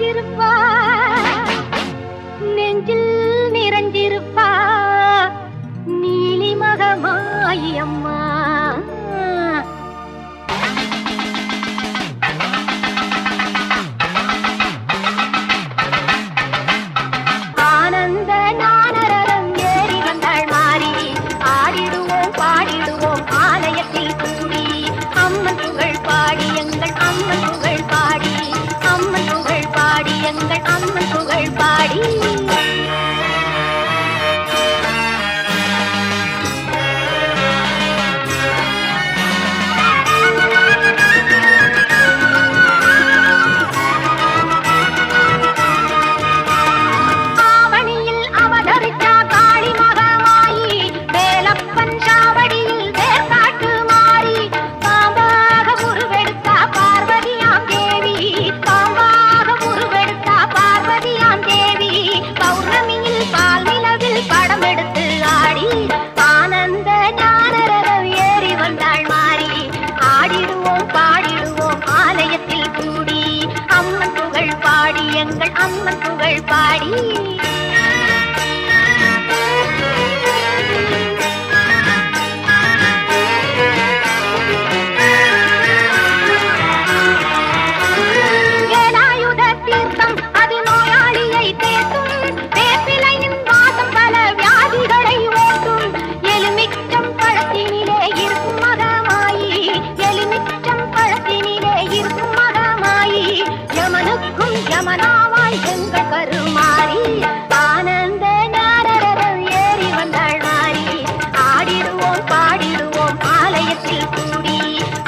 மறைஞ்சிருப்பா, நெஞ்சில் நிறைஞ்சிருப்பா நீலி மகமாயி அம்மா. ஆனந்த ஞானரதம் ஏறி வந்தாள் மாறி, ஆடிடுவோம் பாடிடுவோம் ஆலயத்தில் கூடி. அம்மன் புகழ் பாடி எங்கள் அம்மன் புகழ் பாடி, அம்மன் புகழ் பாடி எங்கள் அம்மன் புகழ் பாடி. எங்கள் அம்மன் புகழ் பாடி. யமனாவாய் எங்கள் கருமாறி, ஆனந்த ஞானரதம் ஏறி வந்தாள் மாறி. ஆடிடுவோம் பாடிடுவோம் ஆலயத்தில் கூடி,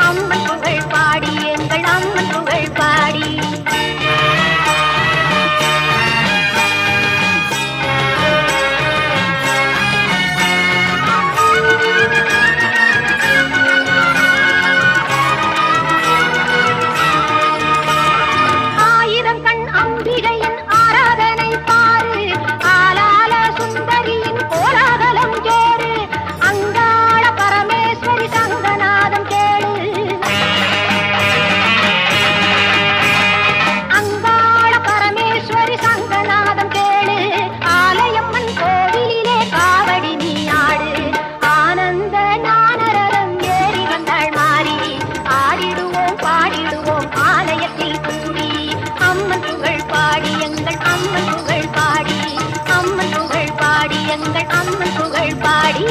அம்மன் புகழ் பாடி எங்கள் அம்மன் புகழ் பாடி. எங்கள் அம்மன் புகழ் பாடி.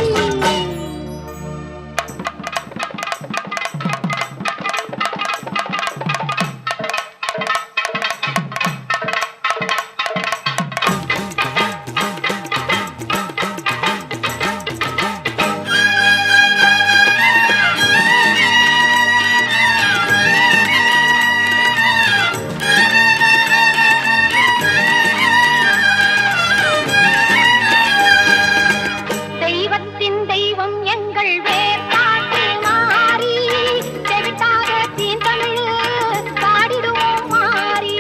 தெய்வம் எங்கள் வேர் காட்டு மாறி, செவிட்டாக தீந்தமிழ் பாடிடுவோம் மாறி.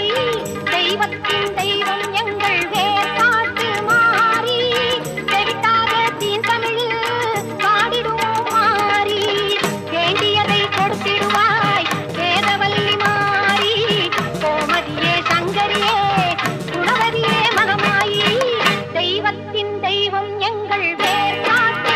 தெய்வத்தின் தெய்வம் எங்கள் வேர் காட்டு மாறி, செவிட்டாக தீந்தமிழ் பாடிடுவோம் மாறி. வேண்டியதை கொடுத்திடுவாய் வேதவல்லி மாறி, கோமதியே சங்கரியே குணவதியே மகமாயி. தெய்வத்தின் தெய்வம் எங்கள் வேர் காட்டு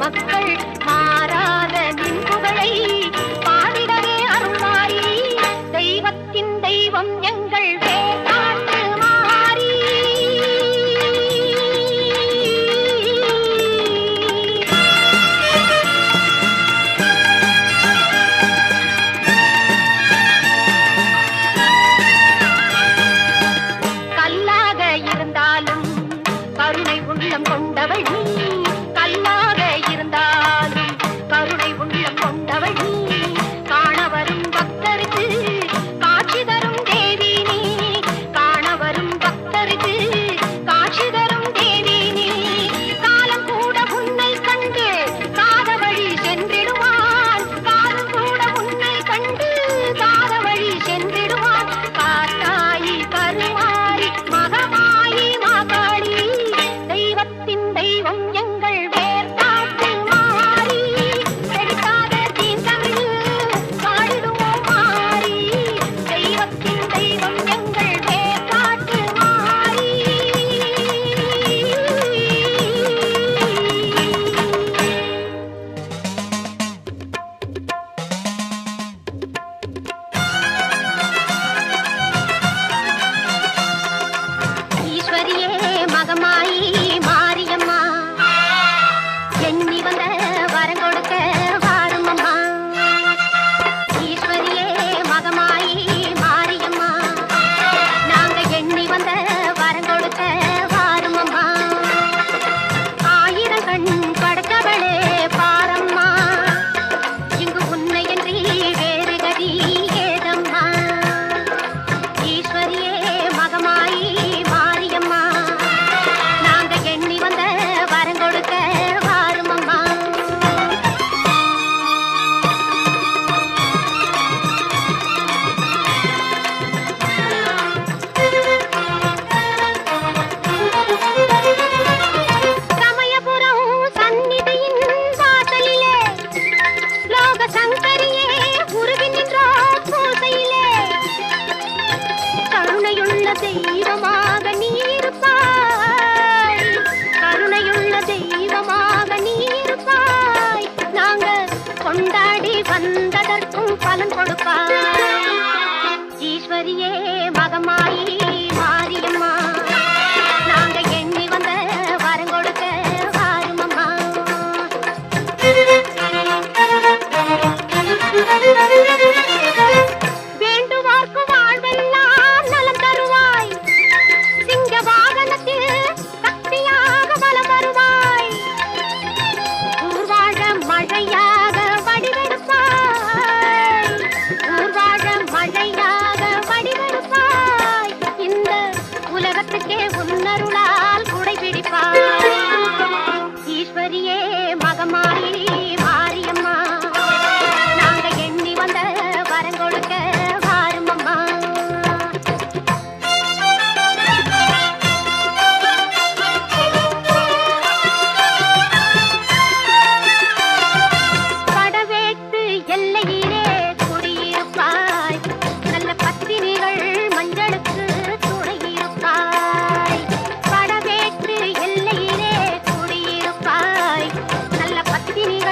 மக்கள் மாறாத நின் புகழை பாடிடவே அருள்மாறி. தெய்வத்தின் தெய்வம் எங்கள் வேர் காட்டு மாறி. கல்லாக இருந்தாலும் கருணை உள்ள ஈஸ்வரியே மகமாயி மாரியம்மா நாங்க எண்ணி வந்த வரம் கொடுக்க வாருமம்மா. வேண்டுவார்க்கு வாழ்வெல்லாம் நலம் தருவாய் சிங்க வாகனத்தில் சக்தியாக வலம் வருவாய் ஊர்வாழ மழையாக வடிவெடுப்பாய் ஊர்வாழ மழையாக வடிவெடுப்பாய் இந்த உலகத்துக்கே உன்னருளால் குடை பிடிப்பாய் ஈஸ்வரியே மகமாயி மாரியம்மா நாங்க எண்ணி வந்த வரம் கொடுக்க வாருமம்மா. படவேட்டு எல்லையிலே குடியிருப்பாய் நல்ல பத்தினிகள் மஞ்சளுக்கு துணையிருப்பாய் படவேட்டு எல்லையிலே குடியிருப்பாய் நல்ல பத்தினிகள்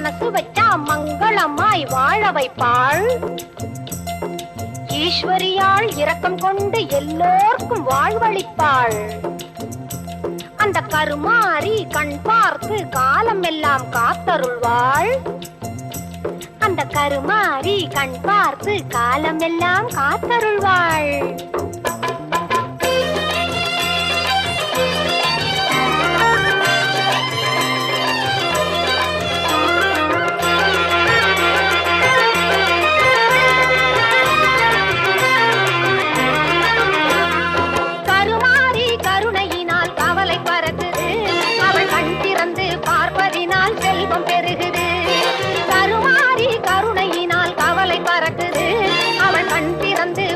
மனசு வச்சா மங்களமாய் வாழ வைப்பாள். ஈஸ்வரியாள் இரக்கம் கொண்டு எல்லோர்க்கும் வாழ்வளிப்பாள். அந்த கருமாரி கண் பார்த்து காலம் எல்லாம் காத்தருள்வாள். அந்த கருமாரி கண் பார்த்து காலம் எல்லாம் காத்தருள்வாள்.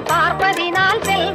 பார்ப்பதினால் செல்வம்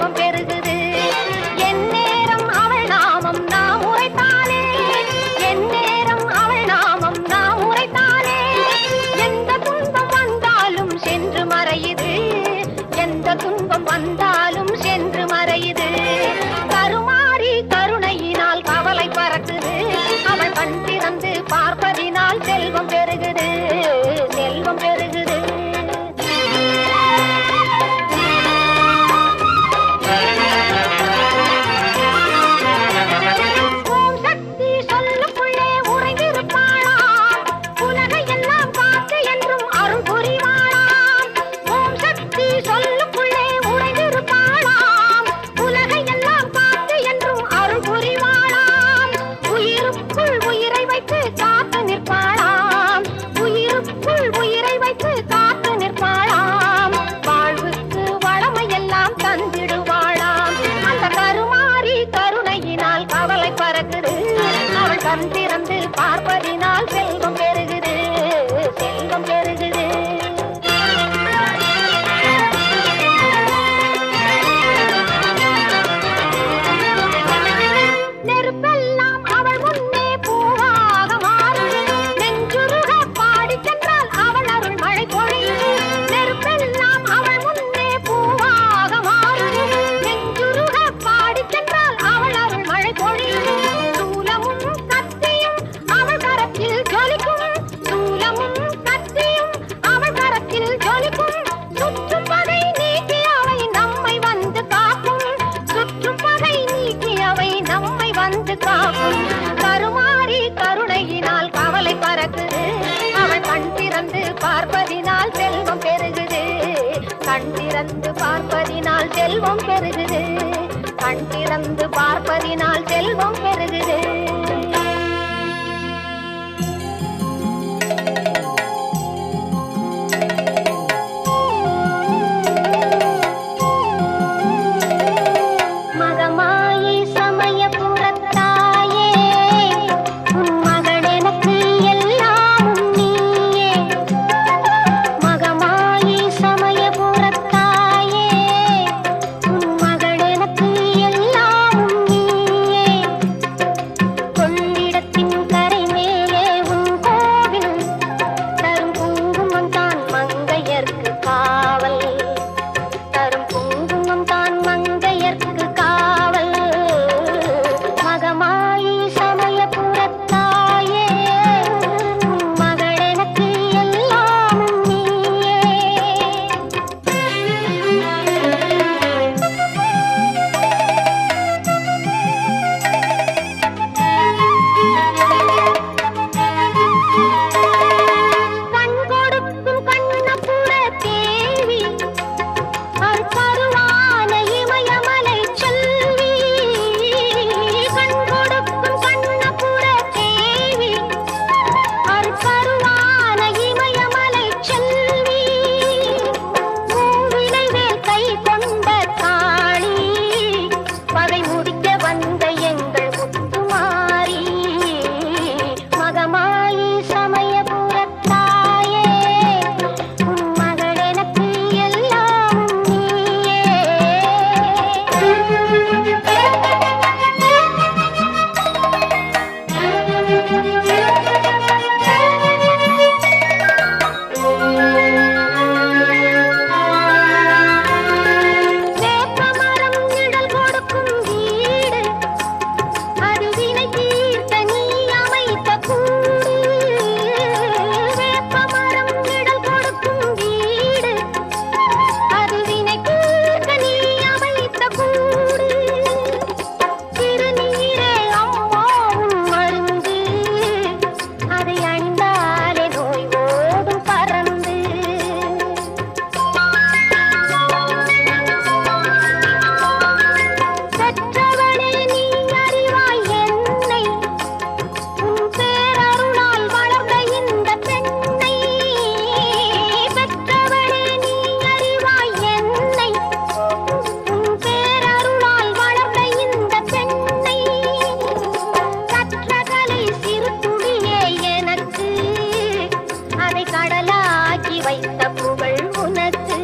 அதை கடலாக்கி வைத்த புகழ் உனக்கு.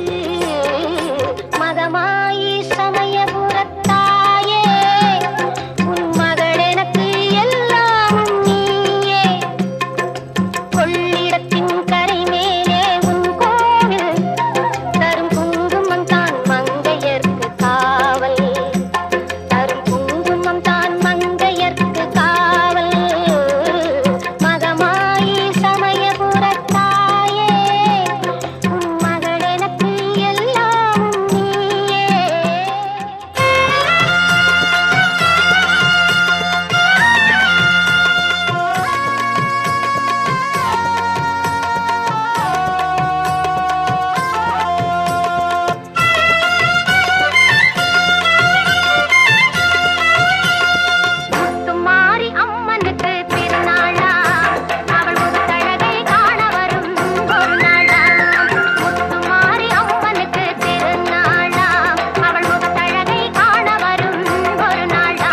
மகமாயி சமயபுரத்தாயே உன் மகள் எனக்கு எல்லாம் நீயே. கொள்ளிடத்தின் கரை மேலே உன் கோவில் தரும் குங்குமம் தான் மங்கையர்க்கு காவல். தரும் குங்குமம் தான் மங்கையர்க்கு காவல். மகமாயி சமயபுரத்தாயே உன் மகள் எனக்கு எல்லாம் நீயே. முத்துமாரி அம்மனுக்கு திருநாளா அவள் முத்தழகை காண வரும் ஒரு நாளா. முத்துமாரி அம்மனுக்கு திருநாளா அவள் முத்தழகை காண வரும் ஒரு நாளா.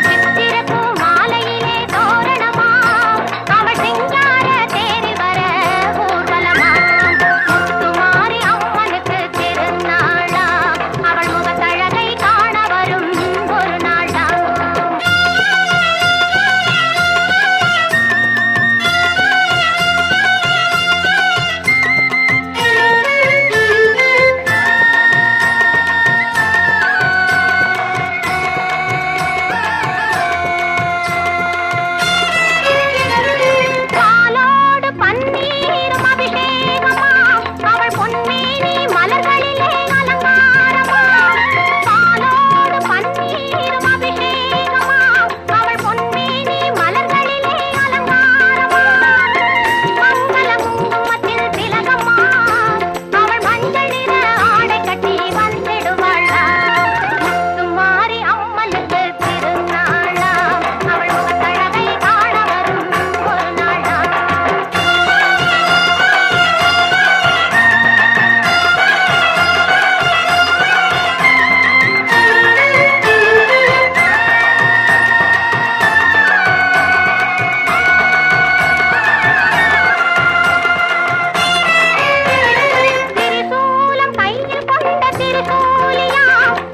சித்திரப்பூ மாலையிலே தோரணமா அவள் சிங்கார தேரில் வர ஊர்வலமா. முத்துமாரி அம்மனுக்கு திருநாளா அவள் முகத்தழகை காண வரும் ஒரு நாளா. பாலோடு பன்னீரும் அபிஷேகமா அவள் பொன்மேனி மலர்களிலே அலங்காரமா. பாலோடு பன்னீரும் அபிஷேகமா அவள் பொன்மேனி மலர்களிலே அலங்காரமா. மங்கள குங்குமத்தில் திலகமா அவள் மஞ்சள் நிற ஆடை கட்டி வந்திடுவாளா. முத்துமாரி அம்மனுக்கு திருநாளா அவள் முகத்தழகை காண வரும் ஒரு நாளா. திரிசூலம் கையில் கொண்ட திரிசூலியா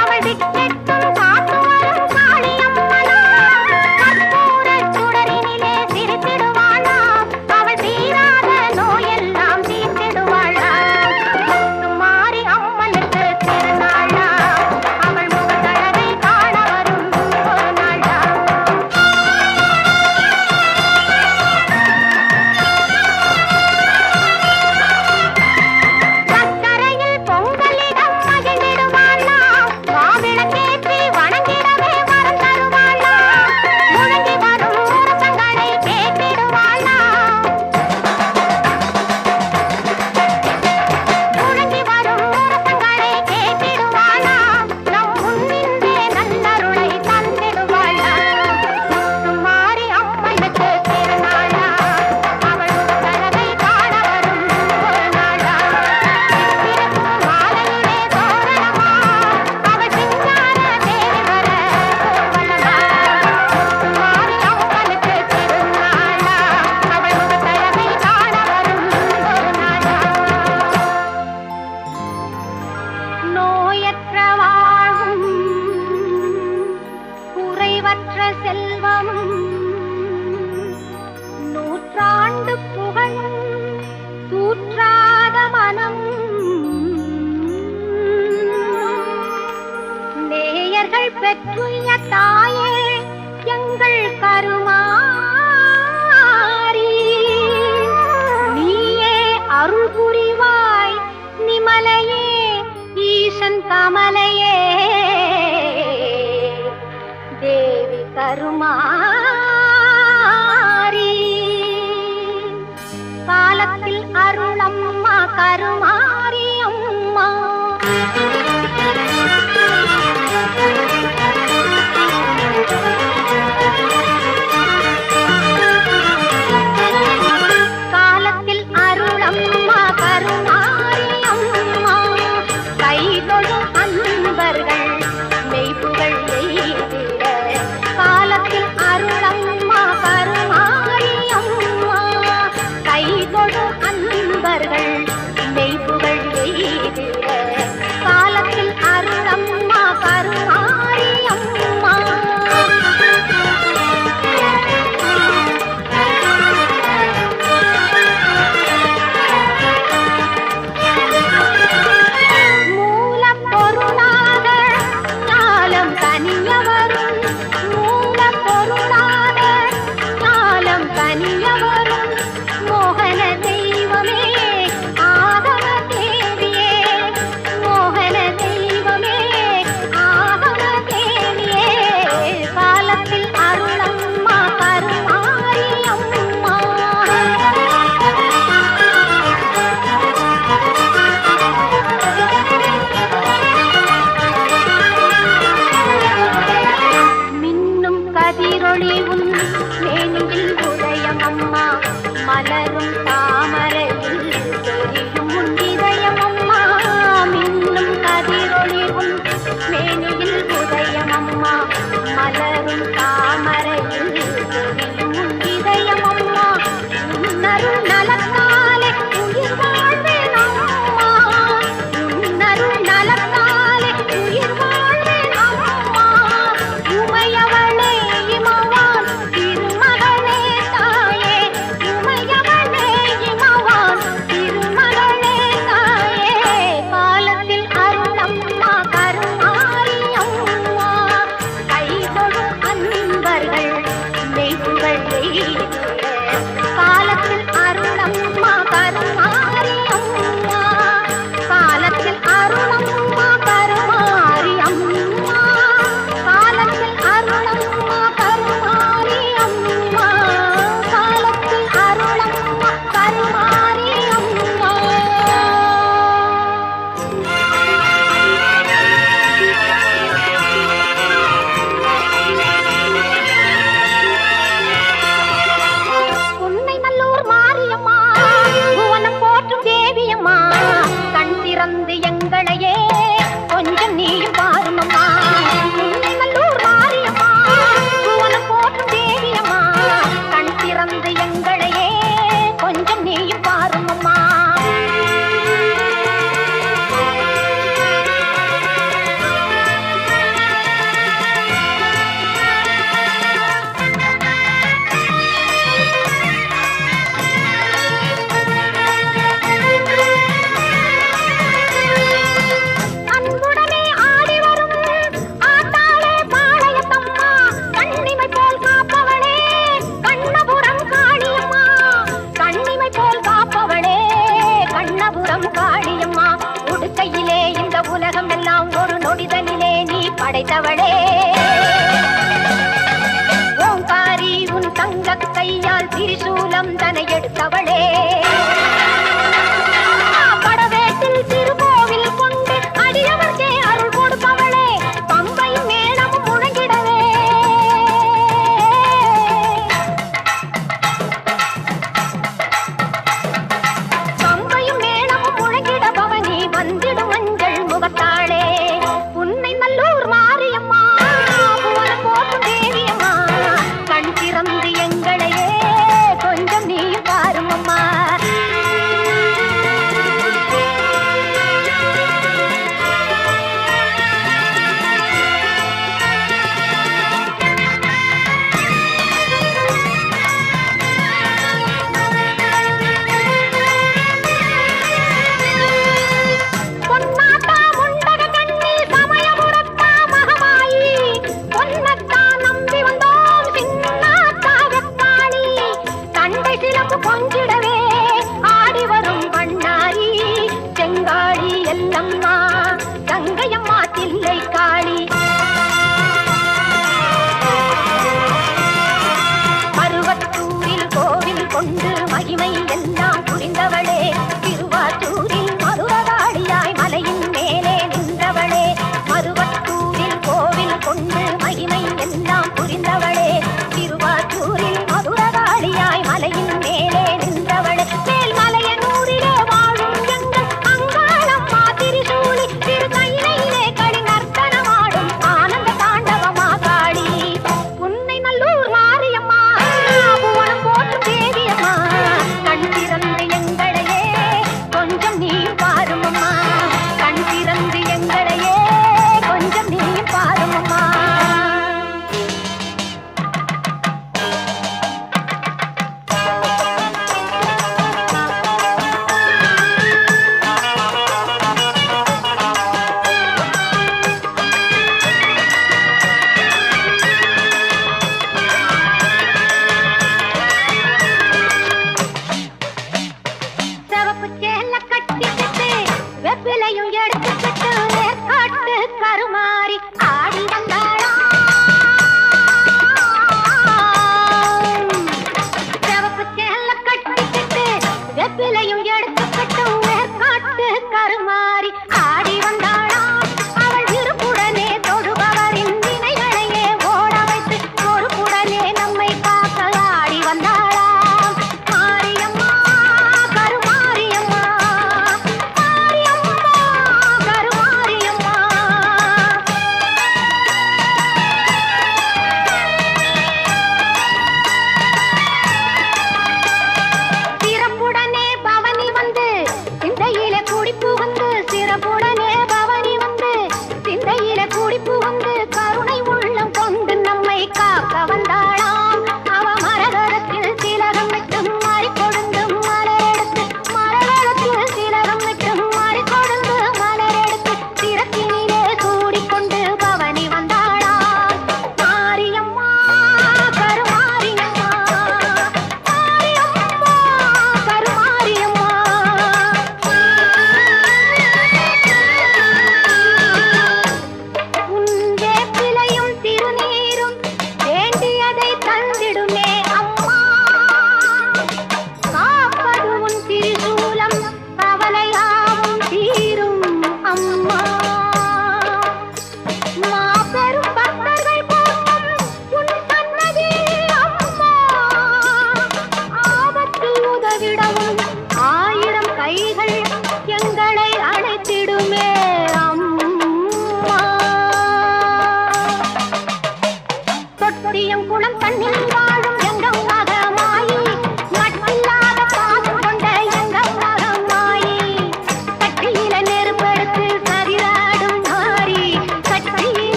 அவள் விக்கெட்டும் காத்து வரும் காளியம்மனா. கற்பூரச் சுடரினிலே சிரித்திடுவாளா அவள் தீராத நோயெல்லாம் தீர்த்திடுவாளா. முத்துமாரி அம்மனுக்கு திருநாளா அவள் முகத்தழகை காண வரும் ஒரு நாளா. சக்கரையில் பொங்கலிடம் மகிழ்ந்திடுவாளா. மாவிளக்கேற்றி வணங்கிடவே வரம் தருவாளா. முழங்கி வரும் முரசங்களை கேட்டிடுவாளா. முழங்கி வரும் முரசங்களை கேட்டிடுவாளா. நம் முன்னின்றே நல்லருளை தந்திடுவாளா. முத்துமாரி அம்மனுக்கு திருநாளா அவள் முகத்தழகை காண வரும் ஒரு நாளா. சித்திரப்பூ மாலையிலே தோரணமா அவள் சிங்கார தேரில் வர ஊர்வலமா. முத்துமாரி அம்மனுக்கு திருநாளா அவள் முகத்தழகை காண வரும் ஒரு நாளா. நோயற்ற வாழ்வும் குறைவற்ற செல்வமும் நூற்றாண்டு புகழும் தூற்றாத மனம் நேயர்கள் பெற்றுய தாயே எங்கள் கருமாரி. நீயே அருள் புரிவாய் நிமலையே ஈசன் கமலையே. தேவி கருமாரி காலத்தில் அருளம்மா கருமாரி அம்மா. காலத்தில் அருளம்மா கருமாரி அம்மா. கைதொழும் அன்பர்கள் மெய்ப்புகள் எய்திட காலத்தில் அருளம்மா கருமாரி அம்மா. கைதொழும் அன்பர்கள் மெய்ப்புகள் எய்திட காலத்தில் அருளம்மா கருமாரி அம்மா. மூலப்பொருளாக ஞாலம் கனிய வரும், மூலப்பொருளாக ஞாலம் கனிய வரும் மோகன தெய்வமே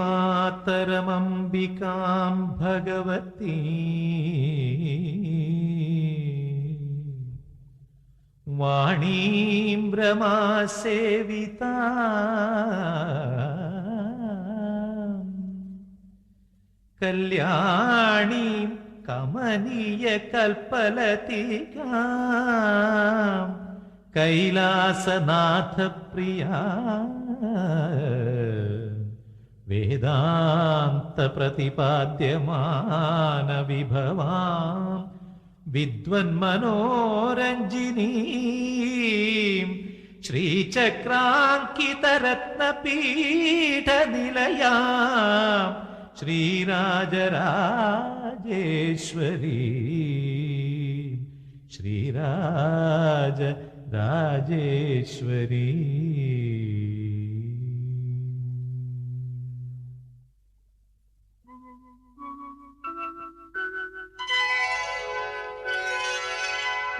मातरमम्बिकां भगवती वाणीं ब्रह्मसेविता कल्याणीं कमनीयकल्पलतिकां कैलासनाथप्रिया वेदान्तप्रतिपाद्यमानविभवां विद्वन्मनोरञ्जिनीं श्रीचक्राङ्कितरत्नपीठनिलयां श्रीराजराजेश्वरी श्रीराजराजेश्वरी।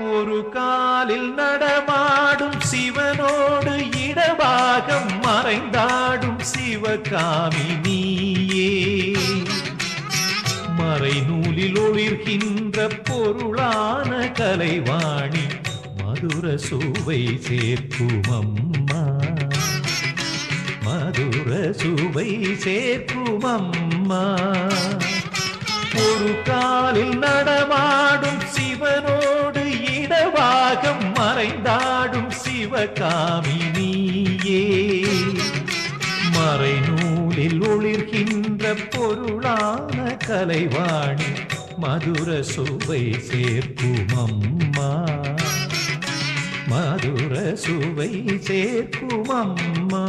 ஒரு காலில் நடமாடும் சிவனோடு இடபாகம் மறைந்தாடும் சிவகாமினியே மறைநூலில் ஒளிர்கின்ற பொருளான கலைவாணி மதுர சுவை சேர்க்கும் அம்மா மதுர சுவை சேர்க்கும் அம்மா ஒரு காலில் நடமாடும் சிவனோடு இடபாகம் மறைந்தாடும் சிவகாமினியே மறைநூலில் ஒளிர்கின்ற பொருளான கலைவாணி மதுர சுவை சேர்க்கும் அம்மா மதுர சுவை சேர்க்கும் அம்மா।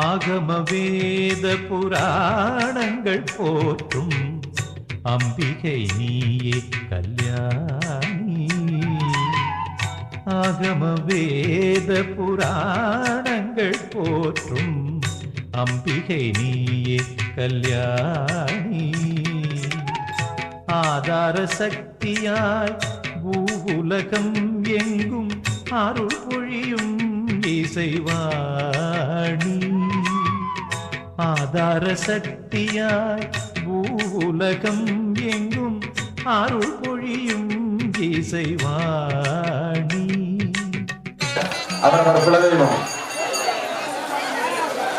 ஆகம வேத புராணங்கள் போற்றும் அம்பிகை நீயே கல்யாணி ஆகம வேத புராணங்கள் போற்றும் அம்பிகை நீயே கல்யாணி ஆதார சக்தியாய் பூவுலகம் எங்கும் அருள் பொழியும் இசைவாணி ஆதார சக்தியாய் பூவுலகம் எங்கும் அருள் பொழியும் இசைவாணி। அவரோட குலதெய்வம்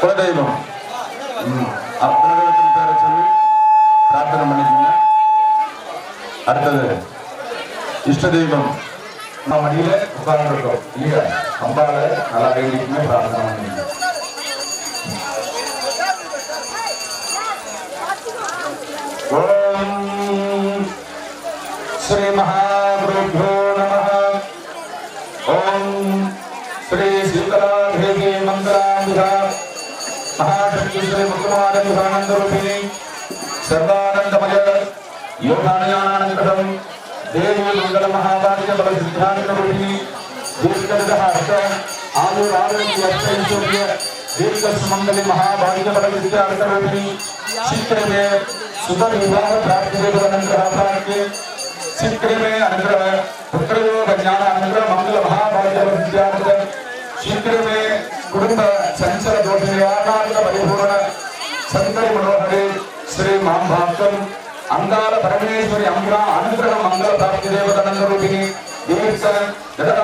குலதெய்வம் குலதெய்வத்தின் பேரை சொல்லி பிரார்த்தனை பண்ணிக்கோங்க। அடுத்தது இஷ்ட தெய்வம் நம்ம வழியில உட்கார்ந்துருக்கோம் இல்லையா அம்பால நல்லா வேண்டிக்குமே பிரார்த்தனை பண்ணிக்கோங்க। ஓம் ஸ்ரீ மகாகுருभ्यो நமः। ஓம் श्री शीतलादेवी मंगलांबिका महाशक्ति श्री मुक्तमानंद रूपिणी सर्वानंदमय योगानयानंदम देवी मंगल महाभाग्य बल सिद्धांत रूपिणी दीर्घदहर्थ आयुर आरोग्य ऐश्वर्य दीर्घ सुमंगली महाभाग्य बल सिद्धांत रूपिणी शीघ्र में सुपर विवाह प्राप्ति अनुग्रह प्राप्ति शीघ्र में अनुग्रह पुत्रयोग ज्ञान अनुग्रह मंगल महाभाग्य बल सिद्धांत शीघ्र में कुटुंब संसार दोष निवारण परिपूर्ण संकट मनोहरे श्री मांभाक्तम अंगाल परमेश्वरी अंग्रा अनुग्रह मंगल प्राप्ति देवतानंद रूपिणी दीर्घ दृढ़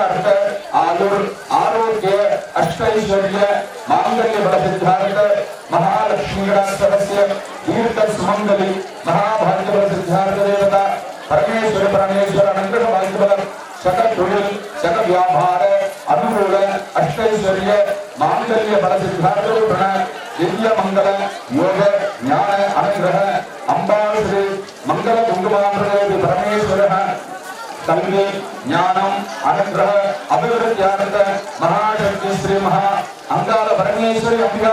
आयुर आरोग्य अष्टैश्वर्य मांगल्य बल सिद्धार्थ महालक्ष्मी सदस्य दीर्घ सुमंगली महाभाग्य बल सिद्धार्थ देवता परमेश्वर परमेश्वर अनुग्रह भाग्य बल सकल तुलिल सकल व्यापार अनुकूल अष्टैश्वर्य मांगल्य बल सिद्धार्थ दिव्य मंगल योग ज्ञान अनुग्रह अंबा श्री मंगल कुंकुमांबरेति परमेश्वर कल्वी ज्ञानम अनुग्रह अभिवृद्ध्यार्थ महाशक्ति श्री महा अंगाल परमेश्वरी अंबिका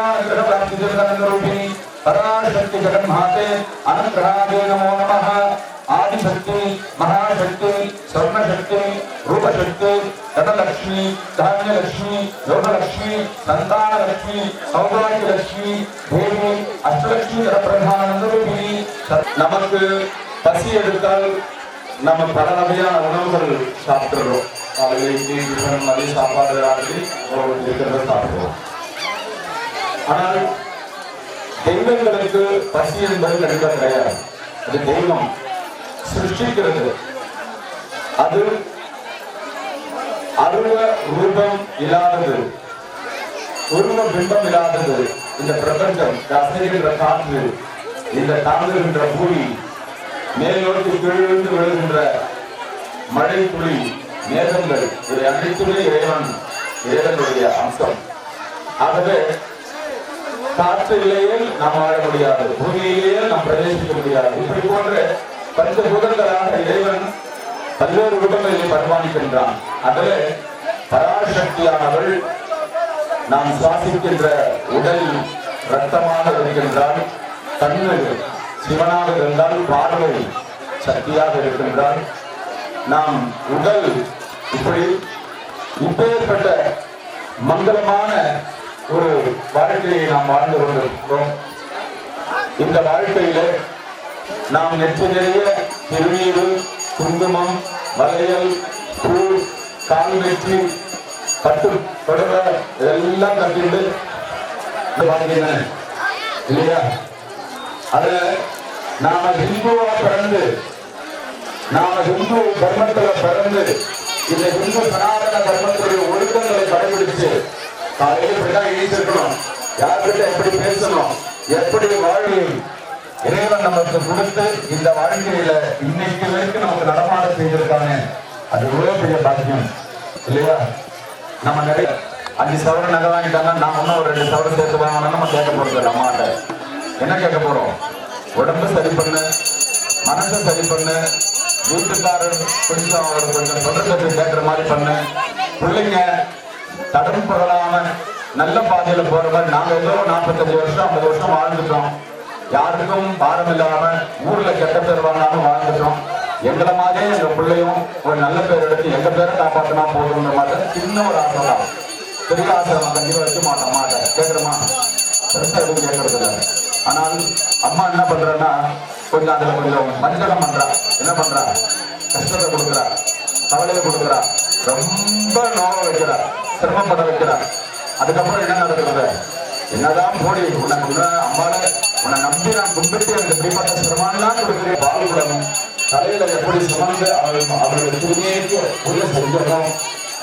प्राप्ति जगन्नाथरूपिणी पराशक्ति जगन्माते अनुग्रहादे नमो नमः। आदिशक्ति महाशक्ति स्वर्णशक्ति रूपशक्ति धनलक्ष्मी धान्यलक्ष्मी योगलक्ष्मी संतानलक्ष्मी सौभाग्यलक्ष्मी देवी अष्टलक्ष्मी प्रधानरूपिणी நமக்கு பசி எடுத்தால் நம்ம பல வகையான உணவுகள் சாப்பிடுறோம். காலையில் இட்லி டிஃபன் மாதிரி சாப்பாடு ராத்திரி இருக்கிறத சாப்பிடுவோம். ஆனால் தெய்வங்களுக்கு பசி என்பது கண்டிப்பா கிடையாது. அது தெய்வம் சிருஷ்டிக்கிறது. அது அருவ ரூபம் இல்லாதது, உருவ பிம்பம் இல்லாதது. இந்த பிரபஞ்சம், அசைகின்ற காற்று, இந்த தாங்குகின்ற பூமி, மேலோட்டு கீழிருந்து விழுகின்ற மழை துளி, மேகங்கள், இவை அனைத்துமே இறைவனுடைய அம்சம். ஆகவே காற்றிலேயே நாம் வாழ முடியாது, பூமியிலேயே நாம் பிரவேசிக்க முடியாது. இப்படி போன்ற பஞ்சபூதங்களாக இறைவன் பல்வேறு ரூபங்களில் பரிமாணிக்கின்றான். அதிலே பராசக்தியானவள் நாம் சுவாசிக்கின்ற உடல் ரத்தமாக இருக்கின்றால், கண்ணு சிவனாக இருந்தால் பார்வை சக்தியாக இருக்கின்றால், நாம் உடல் இப்படி இப்பேற்பட்ட மங்களமான ஒரு வாழ்க்கையை நாம் வாழ்ந்து கொண்டிருக்கிறோம். இந்த வாழ்க்கையில நாம் நெற்றி நிறைய திருநீர், குங்குமம், வளையல், பூ, கால் வெற்றி, பட்டு தொடர இதெல்லாம் கட்டிட்டு இல்லையா? அதுல நாம ஹிந்துவா பிறந்து, நாம ஹிந்து தர்மத்துல பிறந்து, இந்த ஹிந்து சனாதன தர்மத்துடைய ஒழுக்கங்களை கடைபிடிச்சு காலையில் இப்படிதான் எழுதிருக்கணும், யார்கிட்ட எப்படி பேசணும், எப்படி வாழ்க்கையில் இறைவன் நமக்கு கொடுத்து இந்த வாழ்க்கையில இன்னைக்கு வரைக்கும் நமக்கு நடமாட செய்திருக்காங்க. அது எவ்வளவு பெரிய பாக்கியம் இல்லையா? நம்ம நிறைய 5 சவரம் நகை வாங்கிட்டாங்க, நான் இன்னும் ஒரு 2 சவரம் சேர்த்து வாங்கணும். நம்ம கேட்க போறது அம்மாட்ட என்ன கேட்க போறோம்? உடம்பு சரி பண்ணு, மனசை சரி பண்ணு, வீட்டுக்காரர் கொஞ்சம் அவர் கொஞ்சம் சொல்றதை கேட்கிற மாதிரி பண்ணு, பிள்ளைங்க தடம் புகழாம நல்ல பாதையில போற மாதிரி. நாங்க ஏதோ 45 வருஷம் 50 வருஷம் வாழ்ந்துட்டோம், யாருக்கும் பாரம் இல்லாம ஊர்ல கெட்ட பேர் வாங்காம வாழ்ந்துட்டோம். எங்களை மாதிரியே எங்க பிள்ளையும் ஒரு நல்ல பேர் எடுத்து எங்க பேரை காப்பாற்றினா போதுன்ற மாதிரி சின்ன ஒரு ஆசை தான். பெரிய ஆசை கண்டிப்பா வைக்க மாட்டேன் கேட்கிறோமா? பெருசா எதுவும் கேட்கறது இல்லை. ஆனால் அம்மா என்ன பண்றன்னா கொஞ்சம் அதுல கொஞ்சம் மஞ்சளம் பண்றா. என்ன பண்றா? கஷ்டத்தை கொடுக்குறா, கவலையை கொடுக்குறா, ரொம்ப நோவை வைக்கிறா, சிரமப்பட வைக்கிறா. அதுக்கப்புறம் என்ன நடக்கிறது? என்னதான் போடி உனக்கு அம்மால உன்னை நம்பி நான் கும்பிட்டு எனக்கு இப்படிப்பட்ட சிரமம்லாம் கொடுக்குறேன். பாலுகுடமும் தலையில எப்படி சுமந்து அவர்களுடைய துணியைக்கு உள்ள செஞ்சிடணும்.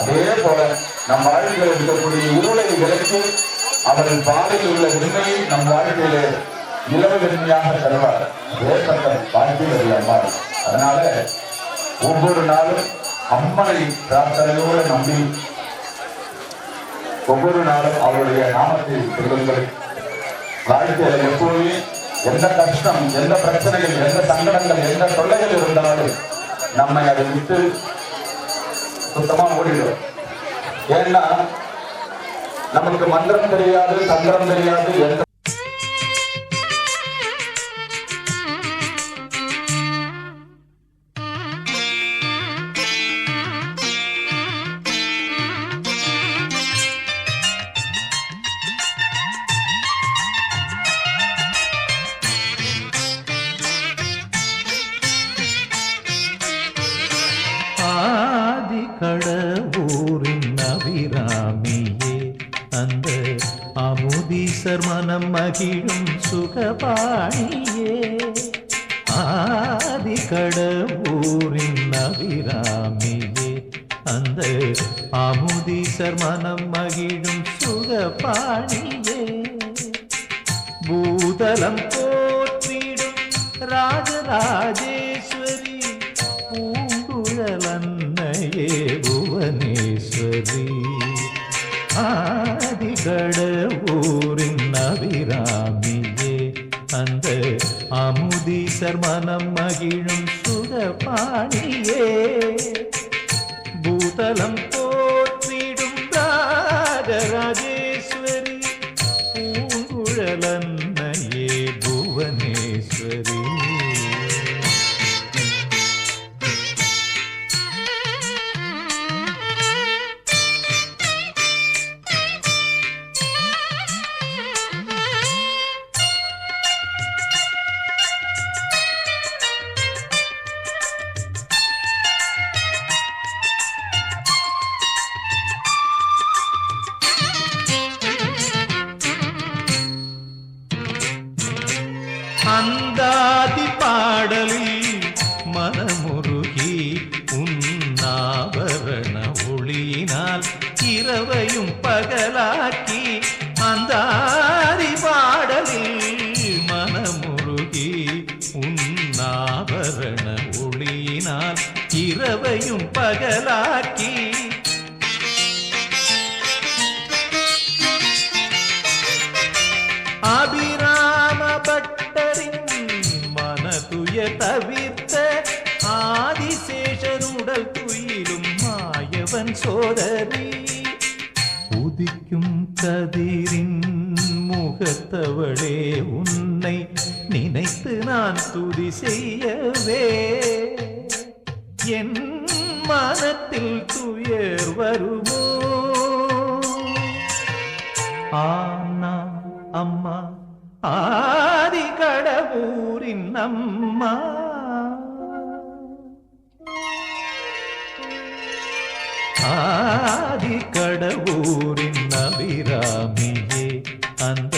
அதே போல நம் வாழ்க்கையில் இருக்கக்கூடிய இருளை விலக்கி அவர்கள் பாதையில் உள்ள உண்மையை நம் வாழ்க்கையில நிலவு வெண்மையாக தருவார். ஏற்பட்ட வாழ்க்கையில் அம்மா. அதனால ஒவ்வொரு நாளும் அம்மனை பிரார்த்தனையோடு நம்பி ஒவ்வொரு நாளும் அவருடைய நாமத்தை சொல்லுங்கள். வாழ்க்கையில எப்போதுமே எந்த கஷ்டம், எந்த பிரச்சனைகள், எந்த சங்கடங்கள், எந்த தொல்லைகள் இருந்தாலும் நம்மை அதை விட்டு சுத்தமா ஓடிடும். ஏன்னா நமக்கு மந்திரம் தெரியாது, தந்திரம் தெரியாது, எந்த கடவுரின் அபிராமியே, அந்த அமுதீசர் மனம் மகிழும் சுகபாணியே. ஆதி கடவுரின் அபிராமியே, அந்த அமுதீசர் மனம் மகிழும் சுகபாணியே. பூதலம் போற்றிடும் ராஜராஜேஸ்வரி, பூங்குழலன்னையே புவனேஸ்வரி. ஆதி கடவுரின் அபிராமியே, அந்த அமுதீசர் மனம் மகிழும் சுகபாணியே. பூதலம் போற்றிடும் ராஜராஜேஸ்வரி, பூங்குழலன்னையே புவனேஸ்வரி. அந்தாதி பாடலில் மனமுருகி உன்னாபரண ஒளியினால் இரவையும் பகலாக்கி. அந்தாதி பாடலில் மனமுருகி உன்னாபரண ஒளியினால் இரவையும் பகலாக்கி. அபிராம மனதுய தவிர்த்த ஆதிசேஷனுடல் துயிலும் மாயவன் சோதரி. உதிக்கும் கதிரின் முகத்தவளே உன்னை நினைத்து நான் துதி செய்யவே. என் மனத்தில் துயர் வருமோ? ஆனா அம்மா ஆதி கடவுரின் அம்மா. ஆதி கடவுரின் அபிராமியே அந்த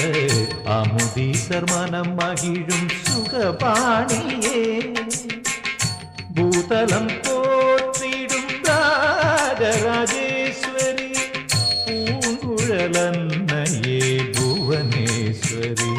அமுதீசர் மனம் மகிழும் சுகபாணியே. பூதலம் போற்றிடும் ராஜராஜேஸ்வரி பூங்குழலன்னையே புவனேஸ்வரி.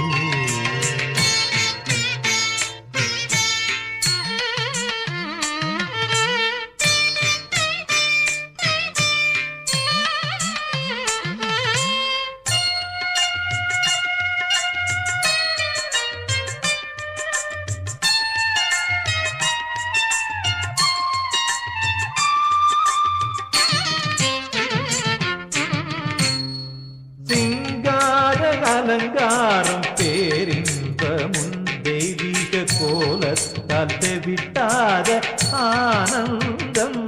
அலங்காரம் பேரின்பமும் தெய்வீக கோலத்தால் தெவிட்டாத ஆனந்தம்.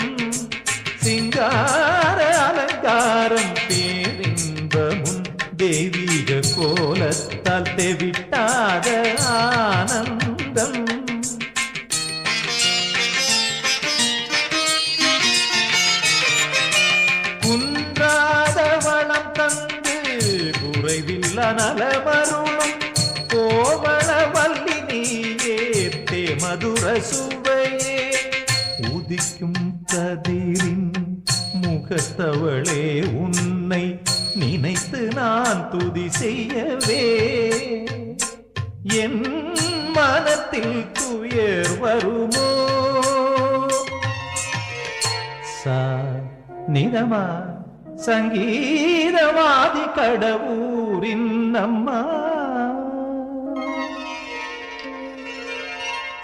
சிங்கார அலங்காரம் பேரின்பமும் தெய்வீக கோலத்தால் தெவிட்டாத ஆனந்தம். குன்றாத வளம் தந்து குறைவில்ல நலமருளும் கோவள வல்லி நீயே மதுர சுவையே. உதிக்கும் கதிரின் முகத்தவளே உன்னை நினைத்து நான் துதி செய்யவே. என் மனத்தில் துயர் வருமோ? சா நிதமா சங்கீதவாதி கடவுரின் அம்மா.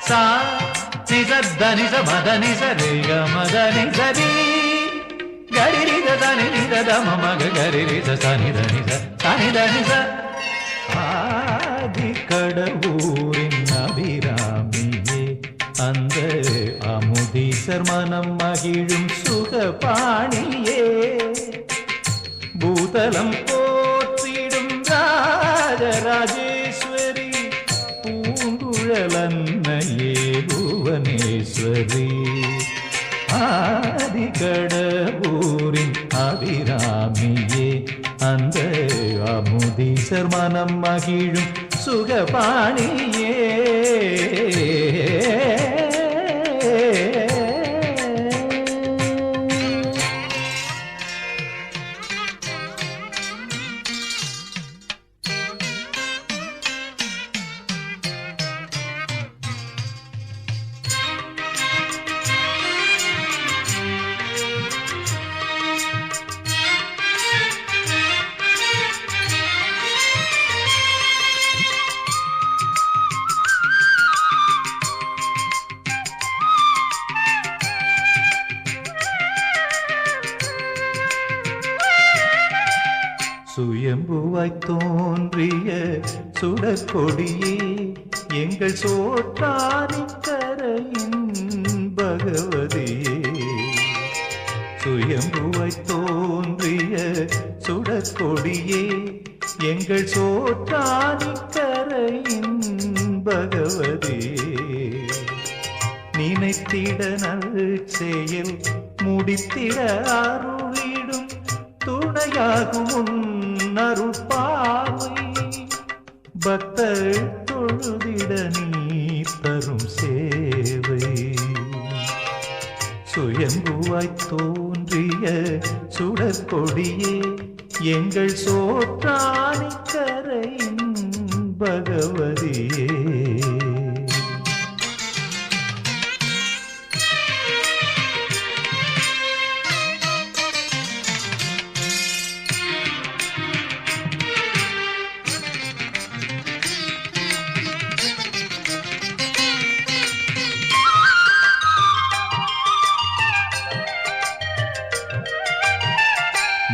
சா நிச மதனி சரிக மதனி சரி கரிரித தனித மமக கரிரித சனிதனித சனிதனித. ஆதி கடவுரின் அபிராமியே அந்த அமுதீசர் மனம் மகிழும் சுகபாணியே. பூதலம் போற்றிடும் ராஜராஜேஸ்வரி பூங்குழலன்னையே புவனேஸ்வரி. ஆதி கடவுரின் அபிராமியே அந்த அமுதீசர் மனம் மகிழும் சுகபாணியே. சுயம்புவாய் தோன்றிய சுடற்கொடியே எங்கள் சோற்றானிக்கரையின் பகவதியே சுயம்புவாய் தோன்றிய சுடற்கொடியே எங்கள் சோற்றானிக்கரையின் பகவதியே நினைத்திட நற்செயல் முடித்திட அருளிடும் துணையாகும் உன் அருட்பார்வை பக்தர் தொழுதிட நீ தரும் சேவை சுயம்புவாய் தோன்றிய சுடற்கொடியே எங்கள் சோற்றானிக்கரையின் பகவதியே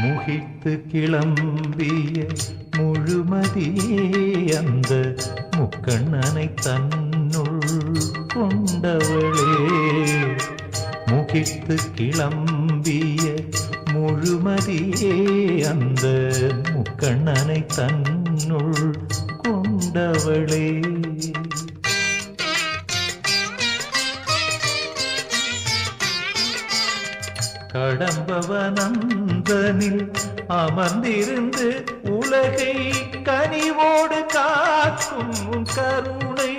முகித்து கிளம்பிய முழுமதியே அந்த முக்கண்ணனை தன்னுள் கொண்டவளே முகித்து கிளம்பிய முழுமதியே அந்த முக்கண்ணனை தன்னுள் கொண்டவளே கடம்பவனந்தனில் அமர்ந்திருந்து உலகை கனிவோடு காக்கும் கருணை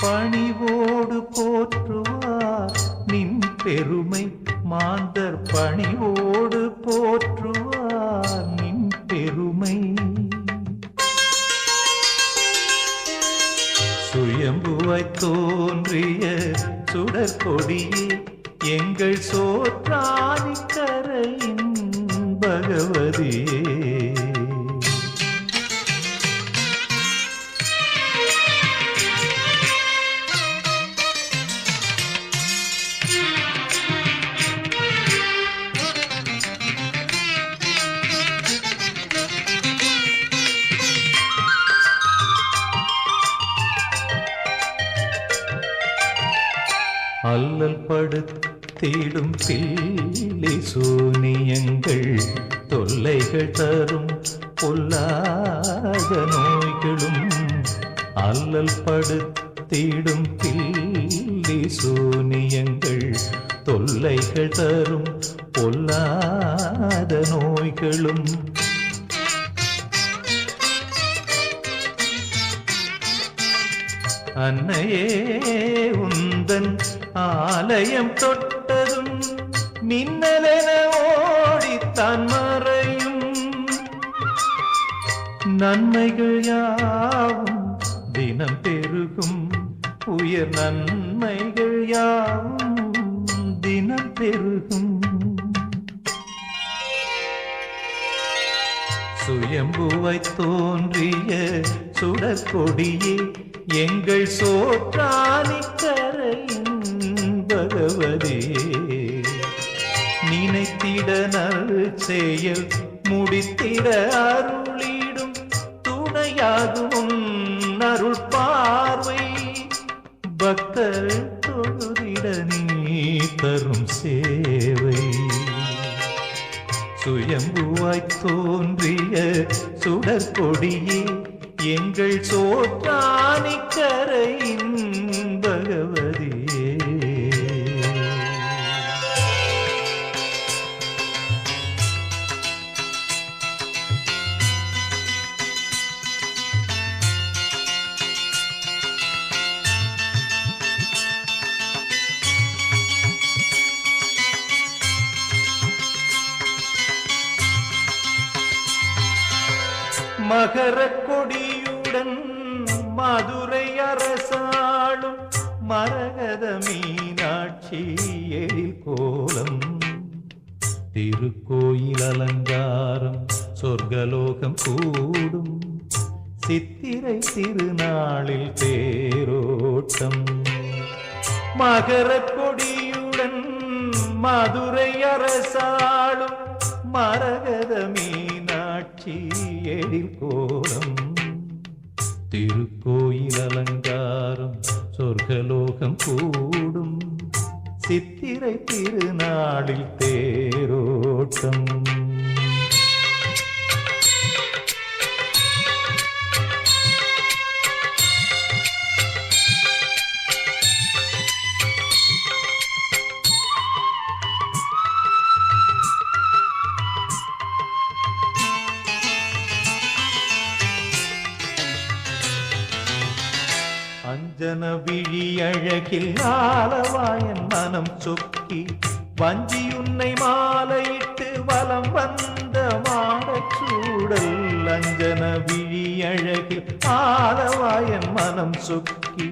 பணிவோடு போற்றுவார் நின் பெருமை மாந்தர் பணிவோடு போற்றுவார் நின் பெருமை சுயம்புவாய் தோன்றிய சுடற்கொடியே எங்கள் சோற்றானிக்கரையின் பகவதியே அல்லல் படுத்திடும் பில்லி சூனியங்கள் தொல்லைகள் தரும் பொல்லாத நோய்களும் அல்லல் படுத்திடும் பில்லி சூனியங்கள் தொல்லைகள் தரும் பொல்லாத நோய்களும் அன்னையே உந்தன் ஆலயம் தொட்டதும் மின்னலென ஓடித்தான் மறையும் நன்மைகள் யாவும் தினம் பெருகும் உயர் நன்மைகள் யாவும் தினம் பெருகும் சுயம்புவாய் தோன்றிய சுடற்கொடியே எங்கள் சோற்றானிக்கரையின் பகவதியே நினைத்திட நற்செயல் முடித்திட அருளிடும் துணையாகும் அருள் பார்வை பக்தர் தொழுதிட நீ தரும் சேவை சுயம்புவாய் தோன்றிய சுடற்கொடியே எங்கள் சோற்றானிக்கரையின் பகவதியே மகரக் கொடியுடன் மதுரை அரசாளும் மரகத மீனாட்சி எழில் கோலம் திருக்கோயில் அலங்காரம் சொர்க்கலோகம் கூடும் சித்திரை திருநாளில் தேரோட்டம் மகரக் கொடியுடன் மதுரை அரசாளும் மரகத மீனாட்சி எழில் கோலம் திருக்கோயில் அலங்காரம் சொர்க்கலோகம் கூடும் சித்திரை திருநாளில் தேரோட்டம். அஞ்சன விழி அழகில் ஆலவாயன் மனம் சொக்கி வஞ்சியுன்னை மாலையிட்டு வலம் வந்த மாடச்சூடல். அஞ்சன விழி அழகில் ஆலவாயன் மனம் சொக்கி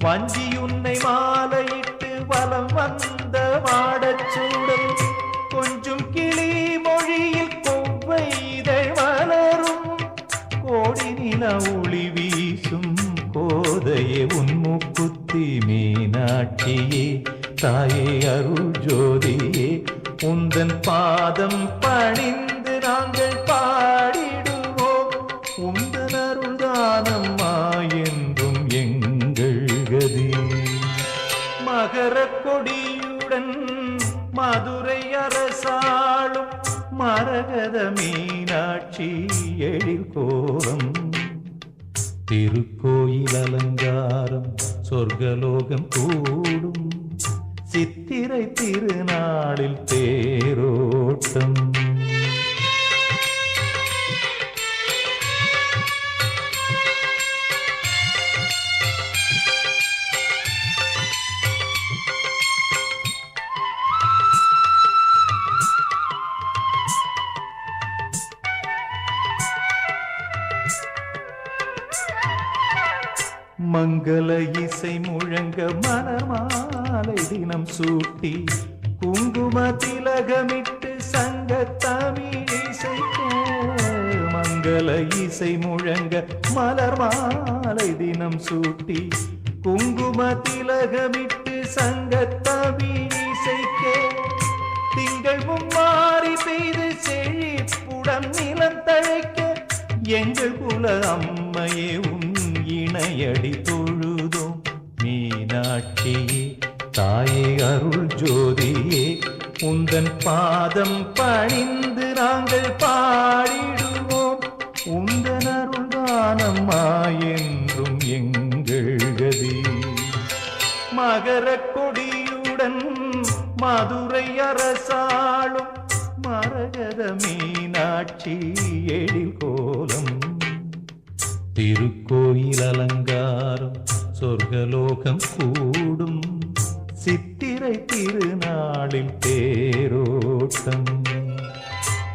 வஞ்சியுன்னை மாலையிட்டு வலம் வந்த மாடச்சூடல். கொஞ்சம் கிளி மொழியில் கொவ்வை இதழ் வளரும் கோடி நில ஒளி வீசும் கோதையே உன்முக்குத்தி மீனாட்சியே தாயே அருள் ஜோதியே உந்தன் பாதம் பணிந்து நாங்கள் பாடிடுவோம். உந்தன் அருள்தானம்மா என்றும் எங்கள் கதி. மகர கொடியுடன் மதுரை அரசாளும் மரகத மீனாட்சி எழில் கோலம். திருக்கோயில் அலங்காரம் சொர்க்கலோகம் கூடும் சித்திரை திருநாளில் தேரோட்டம். மங்கள இசை முழங்க மணமாலை தினம் சூட்டி குங்கும திலகமிட்டு சங்க தமிழ் இசைக்க. மங்கள இசை முழங்க மலர் மாலை தினம் சூட்டி குங்கும திலகமிட்டு சங்க தமிழ் இசைக்க. திங்கள் மும்மாறி பெய்து செழிப்புடன் நிலம் தழைக்க எங்கள் குல அம்மையே உன் இணையடி தொழுதோம். மீனாட்சியே தாயே அருள் ஜோதியே உந்தன் பாதம் பணிந்து நாங்கள் பாடிடுவோம். உந்தன் அருள்தானம்மா என்றும் எங்கள் கதி. மகர கொடியுடன் மதுரை அரசாளும் மரகத மீனாட்சி எழில் கோலம். திருக்கோயில் அலங்காரம் சொர்க்கலோகம் கூடும் சித்திரை திருநாளில் தேரோட்டம்.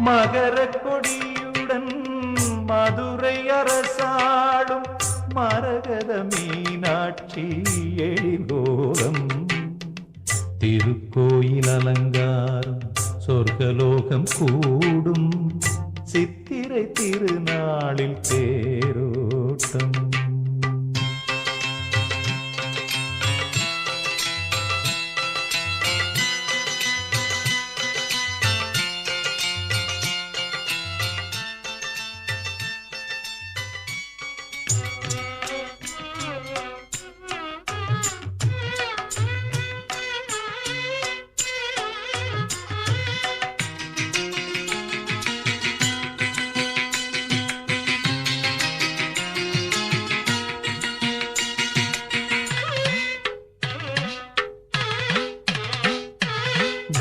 மகர கொடியுடன் மதுரை அரசாளும் மரகத மீனாட்சி எழில் கோலம். திருக்கோயில் அலங்காரம் சொர்க்கலோகம் கூடும் சித்திரை திருநாளில் தேரோட்டம்.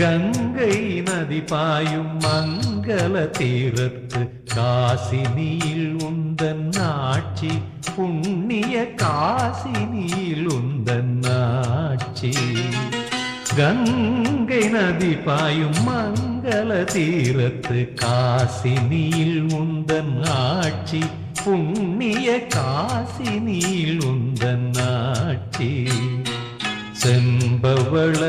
கங்கை நதி பாயும் மங்கள தீரத்து காசினியில் உந்தன் ஆட்சி. புண்ணிய காசினியில் உந்தன் ஆட்சி. கங்கை நதி பாயும் மங்கள தீரத்து காசினியில் உந்தன் ஆட்சி. புண்ணிய காசினியில் உந்தன் ஆட்சி. செம்பவள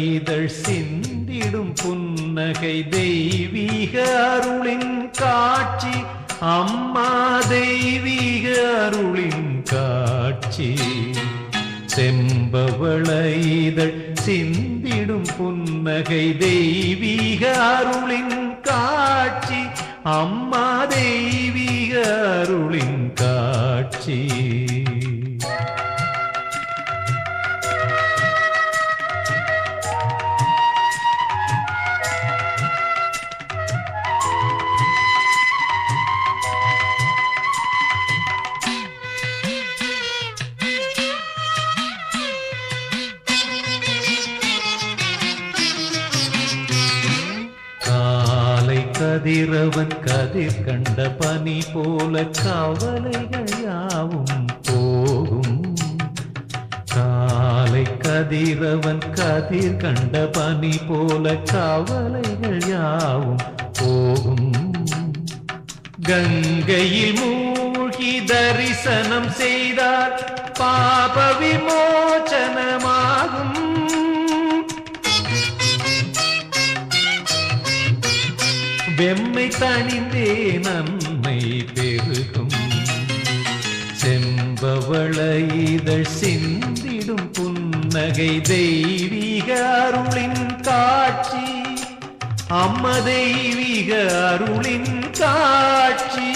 இதழ் சிந்திடும் புன்னகை தெய்வீக அருளின் காட்சி. அம்மா தெய்வீக அருளின் காட்சி. செம்பவள இதழ் சிந்திடும் புன்னகை தெய்வீக அருளின் காட்சி. அம்மா தெய்வீக அருளின் காட்சி. கதிரவன் கதிர் கண்ட பனி போல கவலைகள் யாவும் போகும். காலை கதிரவன் கதிர் கண்ட பனி போல கவலைகள் யாவும் போகும். கங்கையில் மூழ்கி தரிசனம் செய்தால் பாப விமோசனமாகும். வெம்மை தணிந்தே நன்மை பெருகும். செம்பவள இதழ் சிந்திடும் புன்னகை தெய்வீக அருளின் காட்சி. அம்மா தெய்வீக அருளின் காட்சி.